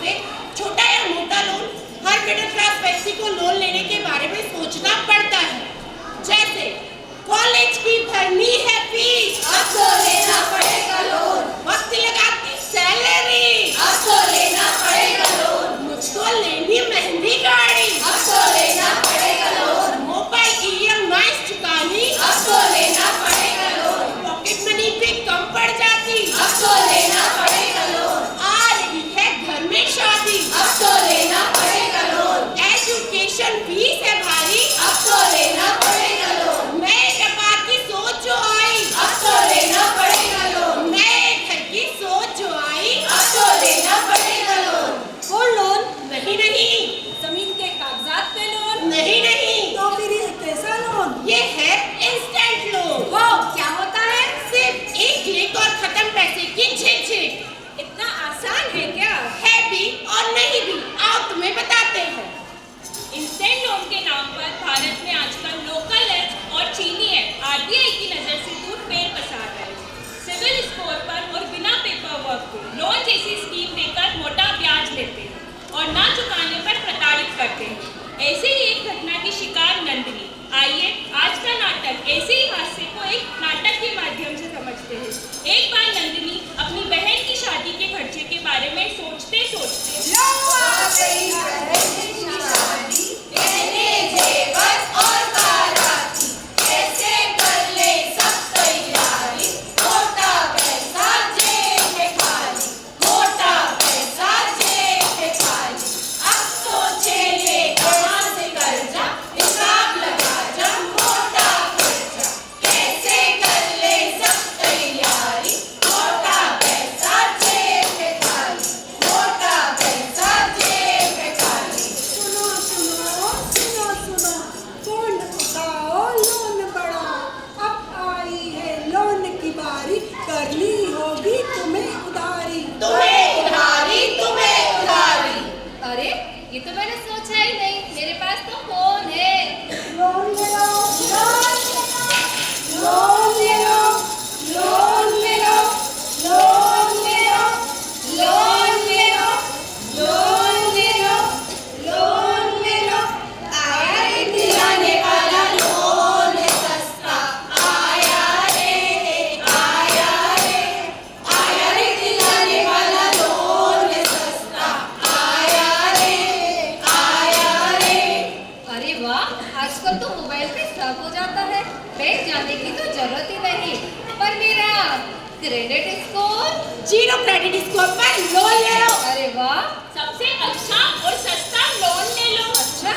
पे छोटा या मोटा लोन हर मिडिल क्लास व्यक्ति को लोन लेने के बारे में सोचना पड़ता है। जैसे कॉलेज की भरनी है फीस, अब तो लेना पड़ेगा लोन। वक्त लगाती सैलरी, अब तो लेना पड़ेगा लोन। मुझको लेनी महंगी गाड़ी, अब तो लेना पड़ेगा लोन। मोबाइल की EMI चुकानी, अब तो लेना पड़ेगा लोन। पॉकेट मनी भी कम पड़ जाती, अब तो लेना पड़ेगा लोन। आ रही है घर में शादी, अब तो लेना पड़ेगा लोन। एजुकेशन फीस है भारी, अब तो लेना पड़ेगा लोन। नए टपा की सोच जो आई, अब तो लेना पड़ेगा लोन। नए घर की सोच जो आई, अब तो लेना पड़ेगा लोन। वो लोन नहीं, जमीन के कागजात पे लोन, नहीं, तो फिर ये कैसा लोन? ये है इंस्टेंट लोन। वो क्या होता है? सिर्फ एक क्लिक और खत्म पैसे की झिक-झिक। इतना आसान है क्या? है भी और नहीं भी, आओ तुम्हें बताते हैं। इंस्टेंट लोन के नाम पर भारत में आजकल लोकल एप और चीनी एप RBI की नजर से दूर पैर पसार रहे हैं। सिविल स्कोर पर और बिना पेपर वर्क के लोन जैसी स्कीम देकर मोटा ब्याज लेते हैं और ना चुकाने पर प्रताड़ित करते हैं। ऐसे ही एक घटना की शिकार नंदिनी। आइए आज का नाटक ऐसे ही हादसे को एक नाटक के माध्यम से समझते हैं। एक बार नंदिनी अपनी बहन की शादी के खर्चे के बारे में सोचते सोचते गहने जेवर और बाराती, कैसे कर ले सब तैयारी। मोटा पैसा जेब में खाली, मोटा पैसा जेब में खाली। अब सोचे ले कहाँ से कर्जा, हिसाब लगा जा मोटा खर्चा। कैसे कर ले सब तैयारी, मोटा पैसा जेब में खाली, मोटा पैसा जेब में खाली। सुनो सुनो सुनो सुनो, बॉन्ड उठाओ लोन बढ़ाओ, अब आई है लोन की बारी, करनी होगी तुम्हें उधारी। तुम्हें उधारी, तुम्हें उधारी। अरे ये तो मैंने सोचा ही नहीं, मेरे पास तो फोन है। लोन ले लो, लोन ले लो, लोन ले लो, लोन ले लो, लोन ले लो, लोन ले लो, लोन ले लो। आया रे दिलाने वाला लोन है सस्ता, आया रे, आया रे, आया रे दिलाने वाला लोन है सस्ता, आया रे, आया रे। अरे वाह, आजकल तो मोबाइल पे सब हो जाता है, बैंक जाने की तो जरूरत ही नहीं। पर मेरा क्रेडिट स्कोर, 0 क्रेडिट स्कोर पर लोन ले लो। अरे वाह, सबसे अच्छा और सस्ता लोन ले लो। अच्छा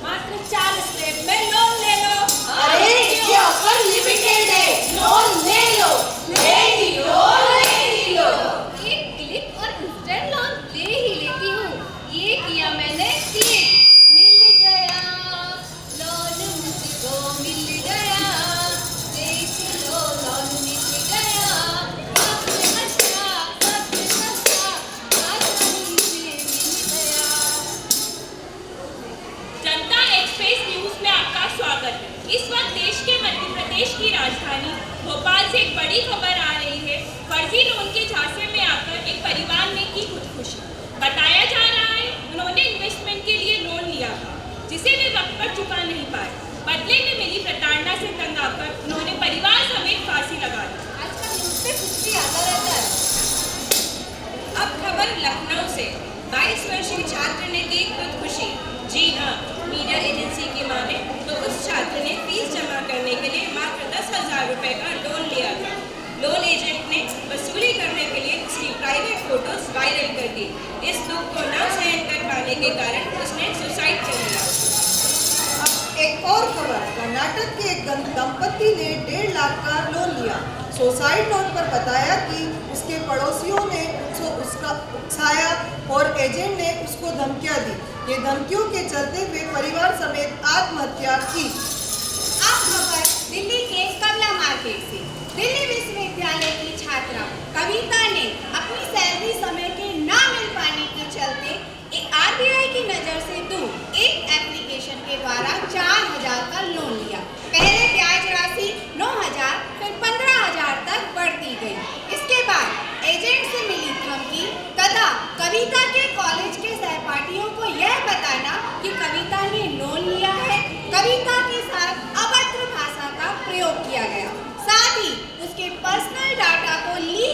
मात्र 4 स्टेप में लोन ले लो। अरे ये ऑफर लिमिटेड है, लोन ले लो, ले ही लो, ले ही लो। एक क्लिक और इंस्टेंट लोन ले ही लेती हूँ। ये किया मैंने क्लिक, मिल गया लोन, मुझको मिल गया, देख लो लोन मिल गया। सबसे अच्छा, सबसे सस्ता, आसानी से मिल गया। जनता एक्सप्रेस न्यूज में आपका स्वागत है। इस वक्त देश के मध्य प्रदेश की राजधानी भोपाल से एक बड़ी खबर आ रही है। फर्जी लोन के झांसे में आकर एक परिवार ने की खुदकुशी। बताया जा रहा है उन्होंने इन्वेस्टमेंट के लिए लोन लिया था, जिसे वे वक्त पर चुका नहीं पाए। बदले में मिली प्रताड़ना से तंग आकर उन्होंने परिवार समेत फांसी लगा दी। आजकल न्यूज़ पे कुछ भी आता रहता है। अब खबर लखनऊ से। 22 वर्षीय छात्र ने की खुदकुशी। जी हाँ, मीडिया एजेंसी की माने तो उस छात्र ने फीस जमा करने के लिए मात्र 10,000 रुपए का लोन लिया था। लोन एजेंट ने वसूली करने के लिए उसकी प्राइवेट फोटोज वायरल कर दी। इस दुख को न सहन कर पाने के कारण उसने सुसाइड कर लिया। अब एक और खबर, कर्नाटक के एक दंपति ने 1.5 लाख का लोन लिया। सुसाइड नोट पर बताया कि उसके पड़ोसियों ने उसका उकसाया और एजेंट ने उसको धमकियां दी। ये धमकियों के चलते वे परिवार समेत आत्महत्या की। अब खबर दिल्ली के कमला मार्केट से। दिल्ली विश्वविद्यालय की छात्रा कविता ने अपनी सैलरी समय के ना मिल पाने के चलते RBI की नज़र से दूर एक एप्लीकेशन के द्वारा 4,000 का लोन लिया। पहले ब्याज राशि 9,000 फिर 15,000 तक बढ़ती गई। इसके बाद एजेंट से मिली धमकी तथा कविता के कॉल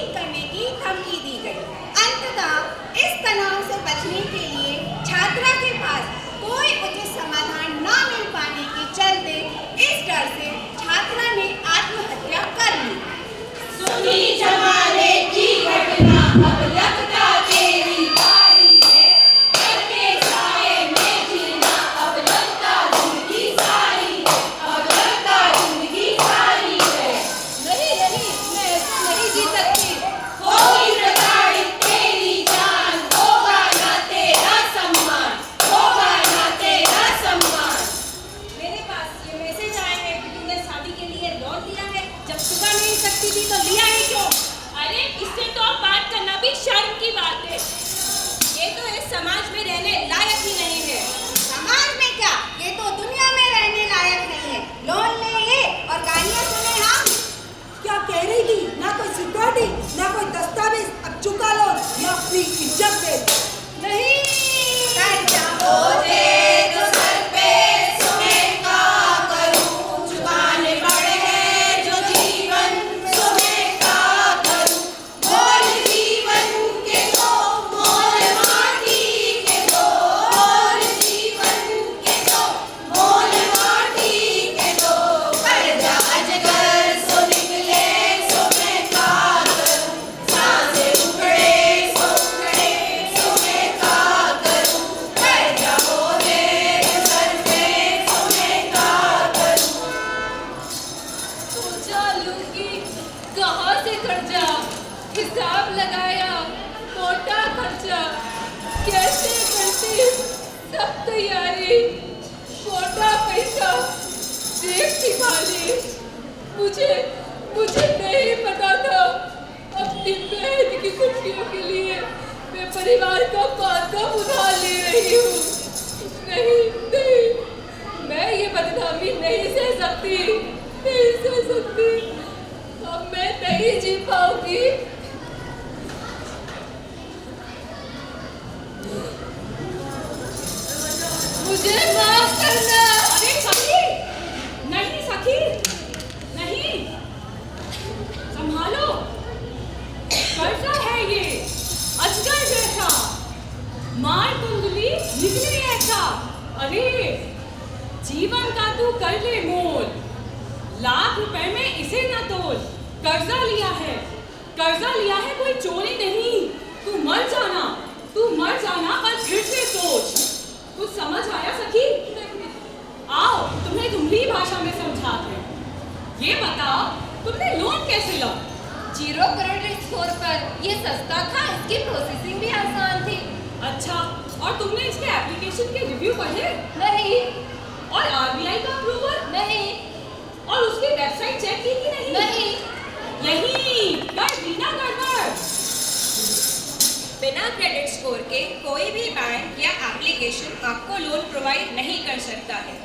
लीक करने की धमकी दी गई। अंततः इस तनाव से बचने के लिए छात्रा के पास कोई उचित समाधान न मिल पाने के चलते इस डर से छात्रा ने आत्महत्या कर ली। सुनी जमाने की घटना, अब लगता तेरी बारी है। डर के साए में जीना, अब लगता जिंदगी सारी है। अब लगता जिंदगी सारी है। नहीं नहीं, मैं ऐसे नहीं जी सकती। होगी प्रताड़ित तेरी जान, होगा ना तेरा सम्मान, होगा ना तेरा सम्मान। मेरे पास ये मैसेज आया है कि तूने शादी के लिए लोन लिया है। जब चुका नहीं सकती थी तो लिया है क्यों? अरे इससे तो अब बात करना भी शर्म की बात है। ये तो इस समाज में रहने लायक ही नहीं है। समाज में क्या, ये तो दुनिया में रहने लायक नहीं है। लोन ले ये और गालियां सुने हम। क्या कह रही थी? ना कोई सिक्योरिटी, ना कोई दस्तावेज, अब चुका लो या अपनी इज्जत दे दो। नहीं कर्जा हो दे तो सर पे सुने का करूं, चुकाने पड़े हैं जो जीवन, सुने का करूं। मोल जीवन के दो, मोल माटी के दो, मोल जीवन के दो, मोल माटी के दो। कर्जा अजगर सो निकले, सुने का करूं। सांसें उखड़े सो उखड़े, सुने का करूं। कर्जा हो दे तो सर पे सुने का करूं। सोचा लूंगी कहाँ से कर्जा, हिसाब लगाया मोटा खर्चा, कैसे करती सब तैयारी, मोटा पैसा देखती भाली। मुझे मुझे नहीं पता था अपनी बहन की खुशियों के लिए मैं परिवार का पाँच उधार ले रही हूँ। नहीं नहीं, मैं ये बदनामी नहीं सह सकती, नहीं सह सकती। अब मैं नहीं जी पाऊंगी। मुझे माफ करना। अरे सखी, नहीं सखी, नहीं, संभालो। कर्जा है ये अजगर जैसा, मार कुंडली निकले ऐसा। अरे जीवन का तू कर ले मोल, लाख रुपए में इसे न तोल। कर्जा लिया है, कर्जा लिया है कोई चोरी नहीं। तू मर जाना, तू मर जाना, पर फिर से सोच। कुछ समझ आया सखी? आओ तुम्हें तुम्हारी भाषा में समझाते हैं। ये बताओ तुमने लोन कैसे ला? 0 क्रेडिट स्कोर पर ये सस्ता था, इसकी प्रोसेसिंग भी आसान थी। अच्छा, और तुमने इसके एप्लीकेशन के रिव्यू पढ़े? नहीं और आरबीआई का अप्रूवल? नहीं और उसकी वेबसाइट चेक की कि नहीं? नहीं। यही कर दी ना गड़बड़। बिना क्रेडिट स्कोर के कोई भी बैंक या एप्लीकेशन आपको लोन प्रोवाइड नहीं कर सकता है।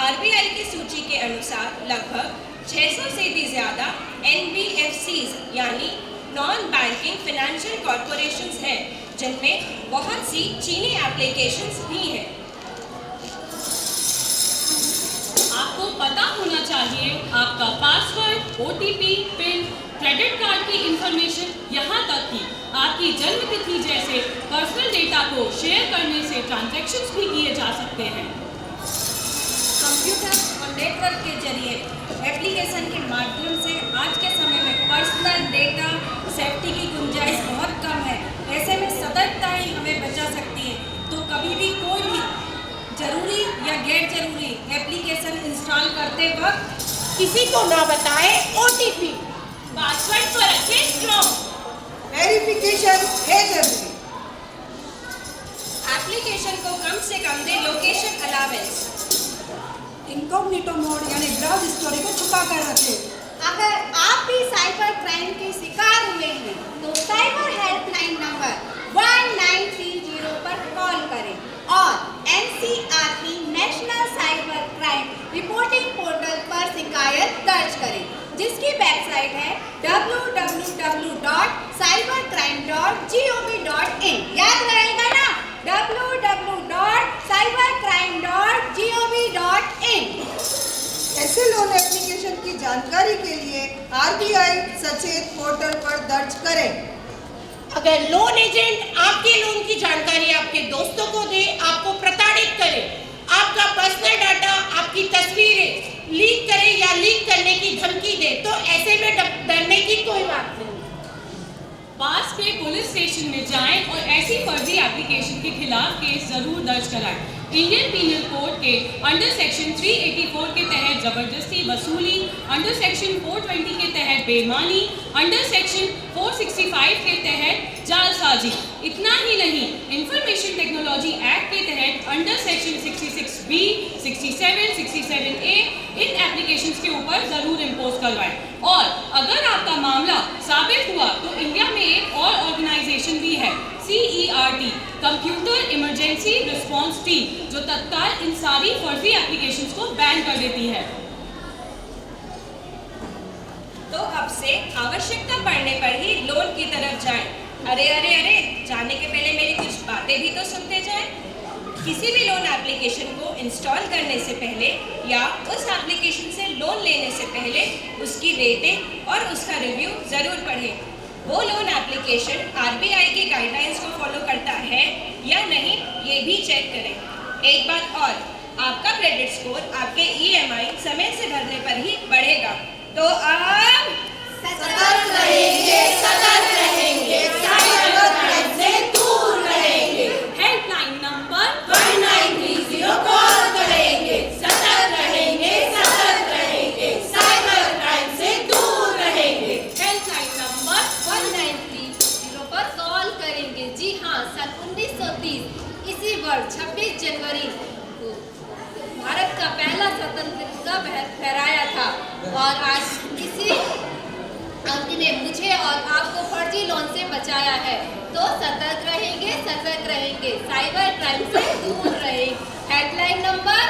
आरबीआई की सूची के अनुसार लगभग 600 से भी ज़्यादा NBFCs यानी नॉन बैंकिंग फाइनेंशियल कॉरपोरेशंस हैं, जिनमें बहुत सी चीनी एप्लीकेशंस भी हैं। आपको पता होना चाहिए आपका password, OTP, pin, credit card की इंफॉर्मेशन, यहाँ तक कि आपकी जन्म तिथि जैसे पर्सनल डेटा को शेयर करने से ट्रांजैक्शंस भी किए जा सकते हैं। कंप्यूटर और नेटवर्क के जरिए एप्लीकेशन के माध्यम से आज के समय में पर्सनल डेटा सेफ्टी की गुंजाइश बहुत कम है। ऐसे में सतर्कता ही हमें बचा सकती है। तो कभी भी कोई भी जरूरी या गैर जरूरी एप्लीकेशन इंस्टॉल करते वक्त किसी को ना बताएं OTP। पासवर्ड तो रखें स्ट्रॉन्ग। वेरिफिकेशन है जरूरी। एप्लीकेशन को कम से कम दे लोकेशन अलावेंस। इनकॉग्निटो मोड यानी ब्राउज स्टोरी को छुपा कर रखे। अगर आप भी साइबर क्राइम के शिकार हुए हैं तो साइबर हेल्पलाइन नंबर 1930 पर कॉल करें और NCRP national cyber crime reporting portal पर शिकायत दर्ज करें, जिसकी वेबसाइट है www.cybercrime.gov.in। याद रहेगा ना, www.cybercrime.gov.in। ऐसे लोन एप्लीकेशन की जानकारी के लिए RBI सचेत पोर्टल पर दर्ज करें। अगर लोन एजेंट आपके लोन की जानकारी आपके दोस्तों को दे, आपको प्रताड़ित करे, आपका पर्सनल डाटा, आपकी तस्वीरें लीक करे या लीक करने की धमकी दे, तो ऐसे में डरने की कोई बात नहीं। पास के पुलिस स्टेशन में जाएं और ऐसी फर्जी एप्लीकेशन के खिलाफ केस जरूर दर्ज कराएं। इंडियन पीनल कोड के अंडर सेक्शन 384 के तहत जबरदस्ती वसूली, अंडर सेक्शन 420 के तहत बेईमानी, अंडर सेक्शन 465 के तहत जालसाजी। इतना ही नहीं, इंफॉर्मेशन टेक्नोलॉजी एक्ट के तहत अंडर सेक्शन 66B, 67, 67A इन एप्लीकेशंस के ऊपर जरूर इम्पोज करवाएं। और अगर आपका मामला साबित हुआ तो इंडिया में एक और ऑर्गेनाइजेशन भी है, CERT, computer emergency response team, जो तत्काल इन सारी फर्जी एप्लीकेशंस को बैन कर देती है। तो अब से आवश्यकता पड़ने पर ही लोन की तरफ जाएं। अरे अरे अरे, जाने के पहले मेरी कुछ बातें भी तो सुनते जाएं। किसी भी लोन एप्लीकेशन को इंस्टॉल करने से पहले या उस एप्लीकेशन से लोन लेने से पहले उसकी रेटिंग और उसका रिव्यू जरूर पढ़ें। वो लोन एप्लीकेशन RBI की गाइडलाइंस को फॉलो करता है या नहीं, ये भी चेक करें। एक बात और, आपका क्रेडिट स्कोर आपके EMI समय से भरने पर ही बढ़ेगा। तो आप सतर्क रहेंगे, सतर्क रहेंगे, साइबर क्राइम से दूर रहेंगे। हेल्पलाइन नंबर 1930 कॉल करेंगे, सतर्क रहेंगे, सतर्क रहेंगे, साइबर क्राइम से दूर रहेंगे। हेल्पलाइन नंबर 1930 पर कॉल करेंगे। जी हाँ, सन 1930 इसी वर्ष 26 जनवरी को भारत का पहला स्वतंत्रता फहराया था और आज इसी अंक ने मुझे और आपको फर्जी लोन से बचाया है। तो सतर्क रहेंगे, साइबर क्राइम से दूर रहेंगे। Helpline number